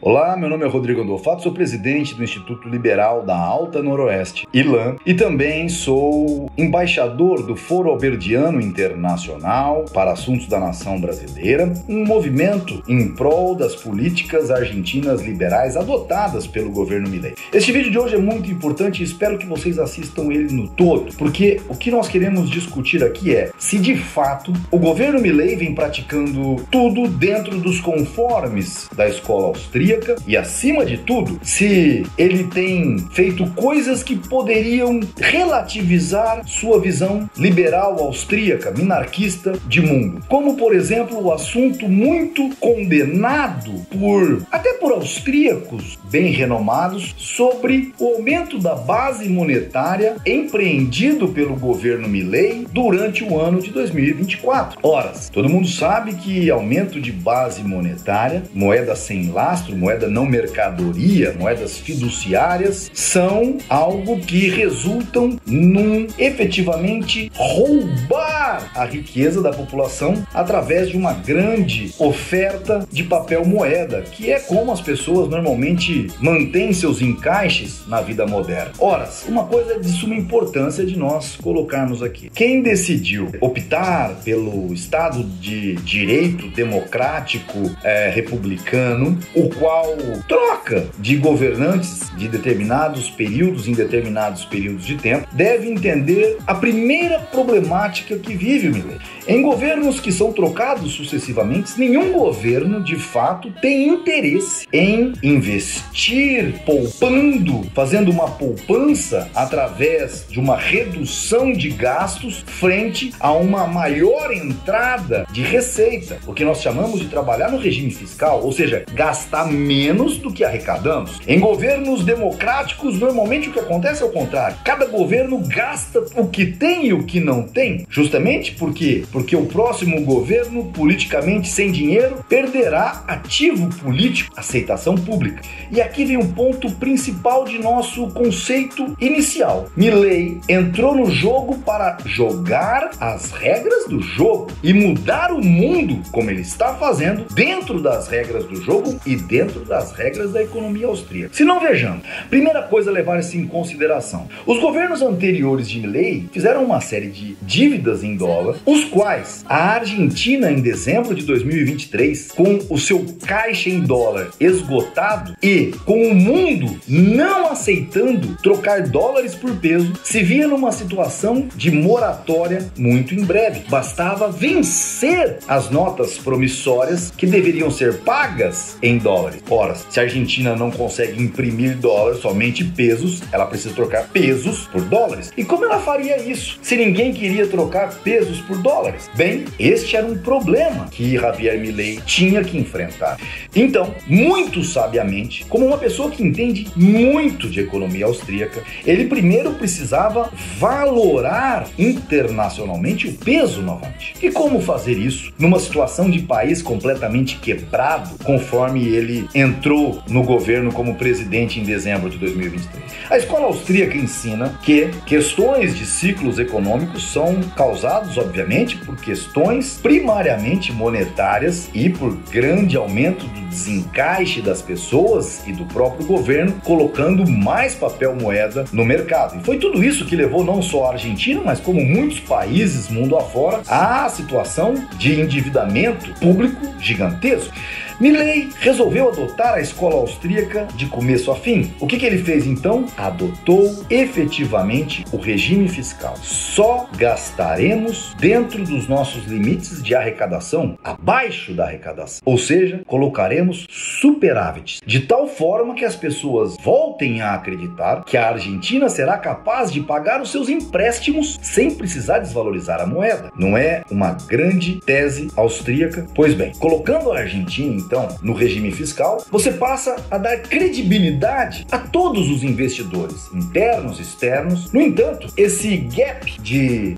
Olá, meu nome é Rodrigo Andolfato, sou presidente do Instituto Liberal da Alta Noroeste, ILAN, e também sou embaixador do Foro Alberdiano Internacional para Assuntos da Nação Brasileira, um movimento em prol das políticas argentinas liberais adotadas pelo governo Milei. Este vídeo de hoje é muito importante e espero que vocês assistam ele no todo, porque o que nós queremos discutir aqui é se de fato o governo Milei vem praticando tudo dentro dos conformes da escola austríaca e, acima de tudo, se ele tem feito coisas que poderiam relativizar sua visão liberal austríaca, minarquista de mundo. Como, por exemplo, o assunto muito condenado até por austríacos bem renomados sobre o aumento da base monetária empreendido pelo governo Milei durante o ano de 2024. Ora, todo mundo sabe que aumento de base monetária, moeda sem lastro, moeda não mercadoria, moedas fiduciárias, são algo que resultam num efetivamente roubar a riqueza da população através de uma grande oferta de papel moeda, que é como as pessoas normalmente mantêm seus encaixes na vida moderna. Ora, uma coisa de suma importância de nós colocarmos aqui. Quem decidiu optar pelo Estado de Direito democrático republicano, o qual troca de governantes de determinados períodos em determinados períodos de tempo, deve entender a primeira problemática que vive o Milei. Em governos que são trocados sucessivamente, nenhum governo de fato tem interesse em investir poupando, fazendo uma poupança através de uma redução de gastos frente a uma maior entrada de receita, o que nós chamamos de trabalhar no regime fiscal, ou seja, gastar menos do que arrecadamos. Em governos democráticos, normalmente o que acontece é o contrário. Cada governo gasta o que tem e o que não tem, justamente porque o próximo governo, politicamente sem dinheiro, perderá ativo político, aceitação pública. E aqui vem o ponto principal de nosso conceito inicial. Milei entrou no jogo para jogar as regras do jogo e mudar o mundo, como ele está fazendo, dentro das regras do jogo e dentro das regras da economia austríaca. Se não, vejamos. Primeira coisa a levar-se em consideração. Os governos anteriores de Milei fizeram uma série de dívidas em dólar, os quais a Argentina, em dezembro de 2023, com o seu caixa em dólar esgotado e com o mundo não aceitando trocar dólares por peso, se via numa situação de moratória muito em breve. Bastava vencer as notas promissórias que deveriam ser pagas em dólares. Ora, se a Argentina não consegue imprimir dólares, somente pesos, ela precisa trocar pesos por dólares. E como ela faria isso se ninguém queria trocar pesos por dólares? Bem, este era um problema que Javier Milei tinha que enfrentar. Então, muito sabiamente, como uma pessoa que entende muito de economia austríaca, ele primeiro precisava valorar internacionalmente o peso novamente. E como fazer isso numa situação de país completamente quebrado, conforme ele entrou no governo como presidente em dezembro de 2023? A escola austríaca ensina que questões de ciclos econômicos são causados, obviamente, por questões primariamente monetárias e por grande aumento do desencaixe das pessoas e do próprio governo, colocando mais papel moeda no mercado. E foi tudo isso que levou não só a Argentina, mas como muitos países mundo afora, à situação de endividamento público gigantesco. Milei resolveu adotar a escola austríaca de começo a fim. O que ele fez então? Adotou efetivamente o regime fiscal. Só gastaremos dentro dos nossos limites de arrecadação, abaixo da arrecadação. Ou seja, colocaremos superávites, de tal forma que as pessoas voltem a acreditar que a Argentina será capaz de pagar os seus empréstimos sem precisar desvalorizar a moeda. Não é uma grande tese austríaca? Pois bem, colocando a Argentina então no regime fiscal, você passa a dar credibilidade a todos os investidores, internos e externos. No entanto,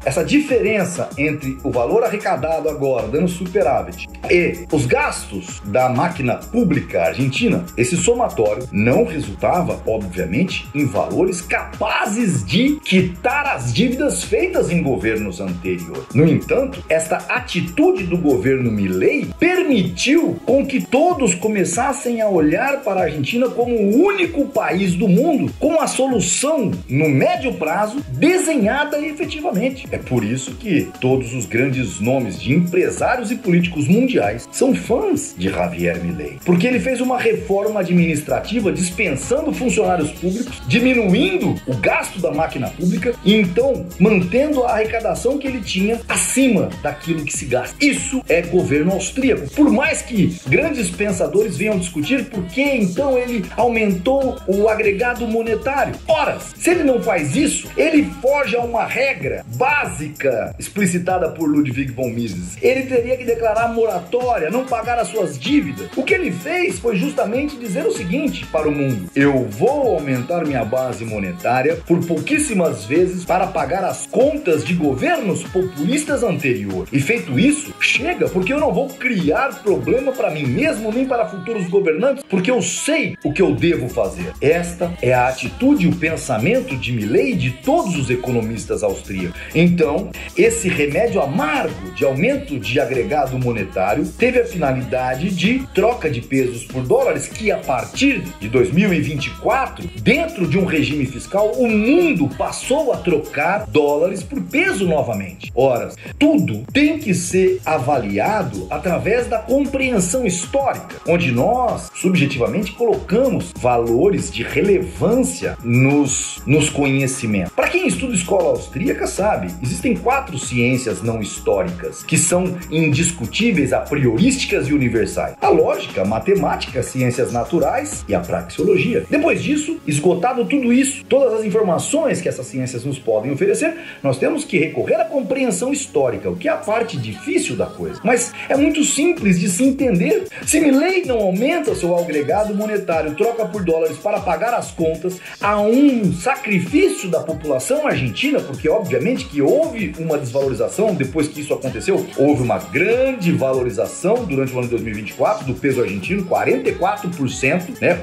essa diferença entre o valor arrecadado agora, dando superávit, e os gastos da máquina pública argentina, esse somatório não resultava, obviamente, em valores capazes de quitar as dívidas feitas em governos anteriores. No entanto, esta atitude do governo Milei permitiu com que todos começassem a olhar para a Argentina como o único país do mundo com a solução no médio prazo desenhada efetivamente. É por isso que todos os grandes nomes de empresários e políticos mundiais são fãs de Javier Milei, porque ele fez uma reforma administrativa dispensando funcionários públicos, diminuindo o gasto da máquina pública e então mantendo a arrecadação que ele tinha acima daquilo que se gasta. Isso é governo austríaco. Por mais que grandes pensadores venham discutir por que então ele aumentou o agregado monetário. Ora, se ele não faz isso, ele foge a uma regra básica explicitada por Ludwig von Mises. Ele teria que declarar moratória, não pagar as suas dívidas. O que ele fez foi justamente dizer o seguinte para o mundo: eu vou aumentar minha base monetária por pouquíssimas vezes para pagar as contas de governos populistas anteriores. E feito isso, chega, porque eu não vou criar problema para mim mesmo nem para futuros governantes, porque eu sei o que eu devo fazer. Esta é a atitude e o pensamento de Milei e de todos os economistas austríacos. Então, esse remédio amargo de aumento de agregado monetário teve a finalidade de troca de pesos por dólares, que a partir de 2024, dentro de um regime fiscal, o mundo passou a trocar dólares por peso novamente. Ora, tudo tem que ser avaliado através da compreensão histórica, onde nós, subjetivamente, colocamos valores de relevância nos conhecimentos. Para quem estuda escola austríaca sabe, existem 4 ciências não históricas que são indiscutíveis, a priorísticas e universais: a lógica, a matemática, as ciências naturais e a praxeologia. Depois disso, esgotado tudo isso, todas as informações que essas ciências nos podem oferecer, nós temos que recorrer à compreensão histórica, o que é a parte difícil da coisa. Mas é muito simples de se entender. Se Milei não aumenta seu agregado monetário, troca por dólares para pagar as contas, há um sacrifício da população argentina, porque obviamente que houve uma desvalorização depois que isso aconteceu. Houve uma grande valorização durante o ano de 2024 do peso argentino, 44%, né?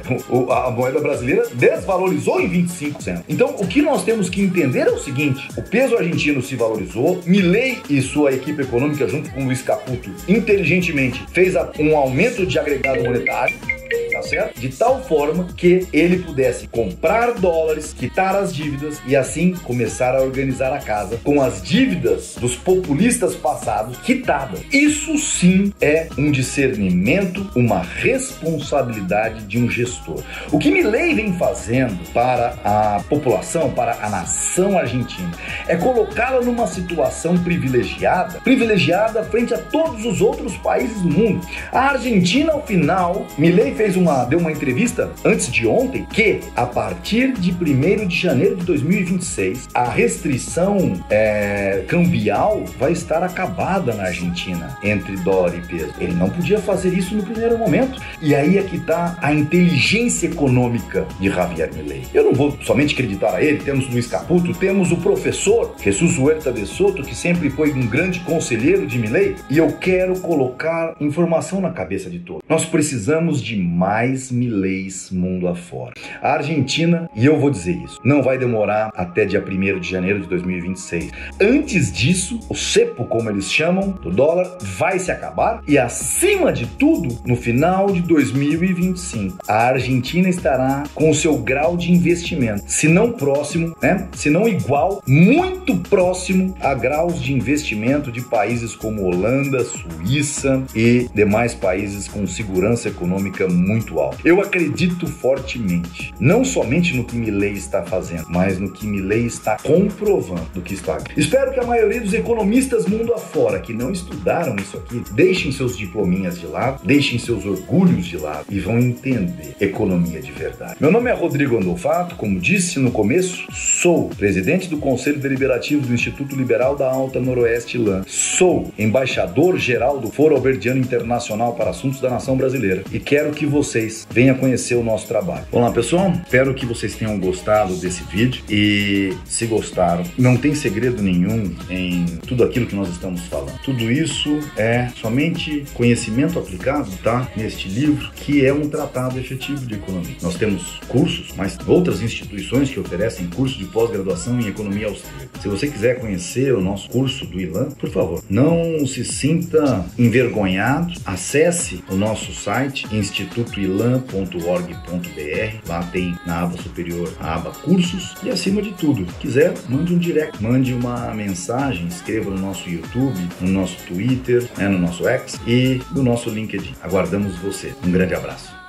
A moeda brasileira desvalorizou em 25%. Então, o que nós temos que entender é o seguinte: o peso argentino se valorizou, Milei e sua equipe econômica, junto com Luiz Caputo, inteligentemente fez um aumento de agregado monetário, tá certo? De tal forma que ele pudesse comprar dólares, quitar as dívidas e assim começar a organizar a casa com as dívidas dos populistas passados quitadas. Isso sim é um discernimento, uma responsabilidade de um gestor. O que Milei vem fazendo para a população, para a nação argentina, é colocá-la numa situação privilegiada frente a todos os outros países do mundo. A Argentina, ao final, Milei deu uma entrevista antes de ontem que a partir de 1º de janeiro de 2026 a restrição cambial vai estar acabada na Argentina entre dólar e peso. Ele não podia fazer isso no primeiro momento. E aí é que está a inteligência econômica de Javier Milei. Eu não vou somente acreditar a ele, temos Luiz Caputo, temos o professor Jesus Huerta de Soto, que sempre foi um grande conselheiro de Milei, e eu quero colocar informação na cabeça de todos. Nós precisamos de mais Mileis mundo afora. A Argentina, e eu vou dizer isso, não vai demorar até dia 1º de janeiro de 2026. Antes disso, o cepo, como eles chamam, do dólar, vai se acabar e, acima de tudo, no final de 2025, a Argentina estará com o seu grau de investimento, se não próximo, se não igual, muito próximo a graus de investimento de países como Holanda, Suíça e demais países com segurança econômica muito alta. Eu acredito fortemente, não somente no que Milei está fazendo, mas no que Milei está comprovando do que está. Espero que a maioria dos economistas mundo afora que não estudaram isso aqui, deixem seus diplominhas de lado, deixem seus orgulhos de lado e vão entender economia de verdade. Meu nome é Rodrigo Andolfato, como disse no começo, sou presidente do Conselho Deliberativo do Instituto Liberal da Alta Noroeste LAN, sou embaixador-geral do Foro Alberdiano Internacional para Assuntos da Nação Brasileira e quero que vocês venham conhecer o nosso trabalho. Olá pessoal, espero que vocês tenham gostado desse vídeo e se gostaram, não tem segredo nenhum em tudo aquilo que nós estamos falando. Tudo isso é somente conhecimento aplicado, tá? Neste livro, que é um tratado efetivo de economia. Nós temos cursos, mas outras instituições que oferecem cursos de pós-graduação em Economia Austríaca. Se você quiser conhecer o nosso curso do ILAN, por favor, não se sinta envergonhado, acesse o nosso site institutoilan.org.br, lá tem na aba superior a aba cursos e acima de tudo, quiser, mande um direct, mande uma mensagem, escreva no nosso YouTube, no nosso Twitter, no nosso X e no nosso LinkedIn. Aguardamos você. Um grande abraço.